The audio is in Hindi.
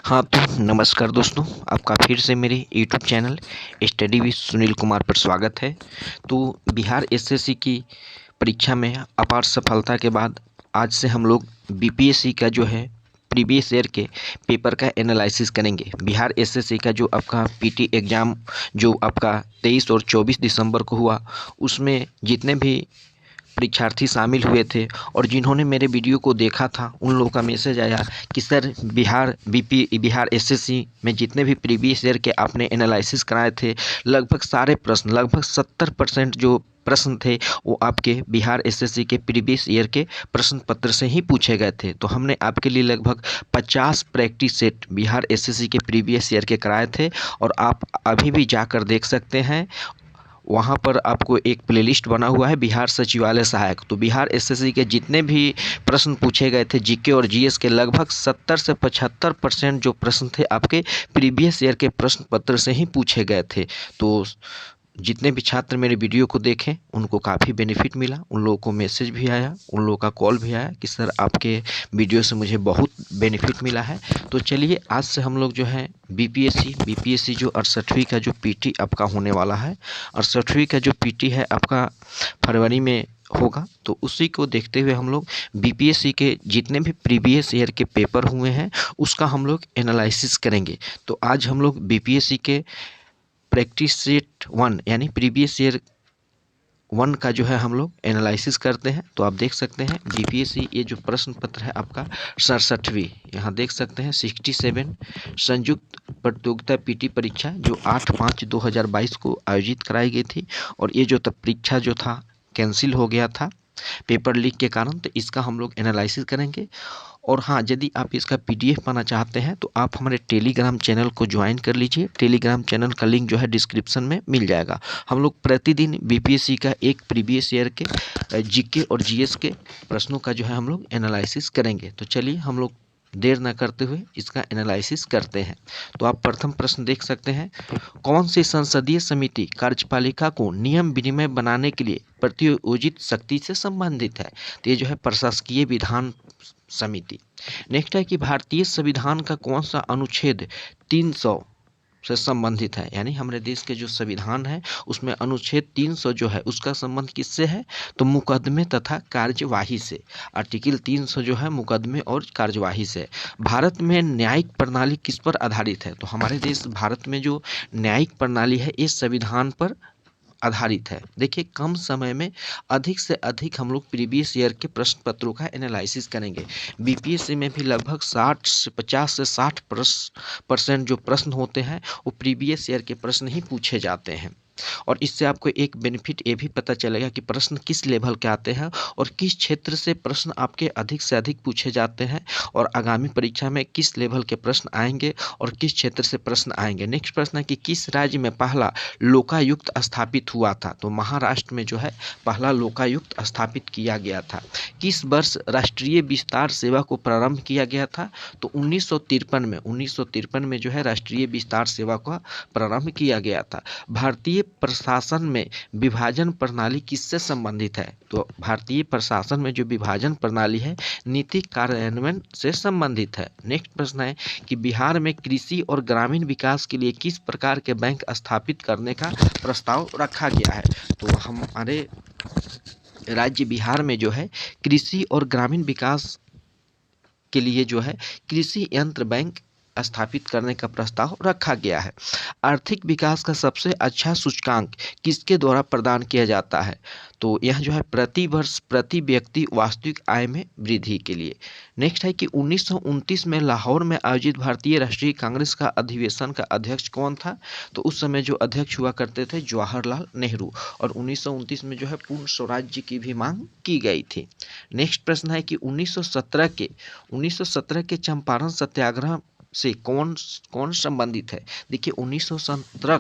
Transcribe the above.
हाँ, तो नमस्कार दोस्तों, आपका फिर से मेरे YouTube channel study with Sunil Kumar पर स्वागत है। तो बिहार एसएससी की परीक्षा में अपार सफलता के बाद आज से हम लोग बीपीएससी का जो है प्रीवियस ईयर के पेपर का एनालिसिस करेंगे। बिहार एसएससी का जो आपका पीटी एग्ज़ाम जो आपका 23 और 24 दिसंबर को हुआ, उसमें जितने भी परीक्षार्थी शामिल हुए थे और जिन्होंने मेरे वीडियो को देखा था, उन लोगों का मैसेज आया कि सर बिहार एसएससी में जितने भी प्रीवियस ईयर के आपने एनालिसिस कराए थे, लगभग सारे प्रश्न, लगभग 70% जो प्रश्न थे वो आपके बिहार एसएससी के प्रीवियस ईयर के प्रश्न पत्र से ही पूछे गए थे। तो हमने आपके लिए लगभग 50 प्रैक्टिस सेट बिहार एसएससी के प्रीवियस ईयर के कराए थे और आप अभी भी जाकर देख सकते हैं। वहाँ पर आपको एक प्लेलिस्ट बना हुआ है बिहार सचिवालय सहायक। तो बिहार एसएससी के जितने भी प्रश्न पूछे गए थे जीके और जीएस के, लगभग 70 से 75% जो प्रश्न थे आपके प्रीवियस ईयर के प्रश्न पत्र से ही पूछे गए थे। तो जितने भी छात्र मेरे वीडियो को देखें उनको काफ़ी बेनिफिट मिला, उन लोगों को मैसेज भी आया, उन लोगों का कॉल भी आया कि सर आपके वीडियो से मुझे बहुत बेनिफिट मिला है। तो चलिए आज से हम लोग जो है बीपीएससी जो 68वीं का जो पीटी आपका होने वाला है, 68वीं का जो पीटी है आपका फरवरी में होगा। तो उसी को देखते हुए हम लोग बीपीएससी के जितने भी प्रीवियस ईयर के पेपर हुए हैं उसका हम लोग एनालिसिस करेंगे। तो आज हम लोग बीपीएससी के प्रैक्टिस सेट 1 यानी प्रीवियस ईयर 1 का जो है हम लोग एनालिसिस करते हैं। तो आप देख सकते हैं बीपीएससी ये जो प्रश्न पत्र है आपका 67वीं, यहाँ देख सकते हैं 67 संयुक्त प्रतियोगिता पीटी परीक्षा जो 8/5/2022 को आयोजित कराई गई थी और ये जो परीक्षा जो था कैंसिल हो गया था पेपर लीक के कारण। तो इसका हम लोग एनालिसिस करेंगे। और हाँ, यदि आप इसका पीडीएफ पाना चाहते हैं तो आप हमारे टेलीग्राम चैनल को ज्वाइन कर लीजिए। टेलीग्राम चैनल का लिंक जो है डिस्क्रिप्शन में मिल जाएगा। हम लोग प्रतिदिन बीपीएससी का एक प्रीवियस ईयर के जीके और जीएस के प्रश्नों का जो है हम लोग एनालिसिस करेंगे। तो चलिए हम लोग देर न करते हुए इसका एनालिसिस करते हैं। तो आप प्रथम प्रश्न देख सकते हैं, कौन सी संसदीय समिति कार्यपालिका को नियम विनिमय बनाने के लिए प्रत्योजित शक्ति से संबंधित है? तो ये जो है प्रशासकीय विधान समिति। नेक्स्ट है कि भारतीय संविधान का कौन सा अनुच्छेद 300 से संबंधित है? यानी हमारे देश के जो संविधान है उसमें अनुच्छेद 300 जो है उसका संबंध किससे है? तो मुकदमे तथा कार्यवाही से। आर्टिकल 300 जो है मुकदमे और कार्यवाही से। भारत में न्यायिक प्रणाली किस पर आधारित है? तो हमारे देश भारत में जो न्यायिक प्रणाली है इस संविधान पर आधारित है। देखिए, कम समय में अधिक से अधिक हम लोग प्रीवियस ईयर के प्रश्न पत्रों का एनालिसिस करेंगे। बीपीएससी में भी लगभग 50 से 60% जो प्रश्न होते हैं वो प्रीवियस ईयर के प्रश्न ही पूछे जाते हैं। और इससे आपको एक बेनिफिट ये भी पता चलेगा कि प्रश्न किस लेवल के आते हैं और किस क्षेत्र से प्रश्न आपके अधिक से अधिक पूछे जाते हैं और आगामी परीक्षा में किस लेवल के प्रश्न आएंगे और किस क्षेत्र से प्रश्न आएंगे। नेक्स्ट प्रश्न है कि किस राज्य में पहला लोकायुक्त स्थापित हुआ था? तो महाराष्ट्र में जो है पहला लोकायुक्त स्थापित किया गया था। किस वर्ष राष्ट्रीय विस्तार सेवा को प्रारंभ किया गया था? तो 1953 में जो है राष्ट्रीय विस्तार सेवा का प्रारंभ किया गया था। भारतीय प्रशासन में विभाजन प्रणाली किससे संबंधित है? तो भारतीय प्रशासन में जो विभाजन प्रणाली है नीति कार्यान्वयन से संबंधित है। नेक्स्ट प्रश्न है कि बिहार में कृषि और ग्रामीण विकास के लिए किस प्रकार के बैंक स्थापित करने का प्रस्ताव रखा गया है? तो हमारे राज्य बिहार में जो है कृषि और ग्रामीण विकास के लिए जो है कृषि यंत्र बैंक स्थापित करने का प्रस्ताव रखा गया है। आर्थिक विकास का सबसे अच्छा सूचकांक किसके द्वारा प्रदान किया जाता है? तो यह जो है प्रति वर्ष प्रति व्यक्ति वास्तविक आय में वृद्धि के लिए। नेक्स्ट है कि 1929 में लाहौर में आयोजित भारतीय राष्ट्रीय कांग्रेस का अधिवेशन का अध्यक्ष कौन था? तो उस समय जो अध्यक्ष हुआ करते थे जवाहरलाल नेहरू। और 1929 में जो है पूर्ण स्वराज्य की भी मांग की गई थी। नेक्स्ट प्रश्न है कि 1917 के चंपारण सत्याग्रह से कौन संबंधित है? देखिए 1917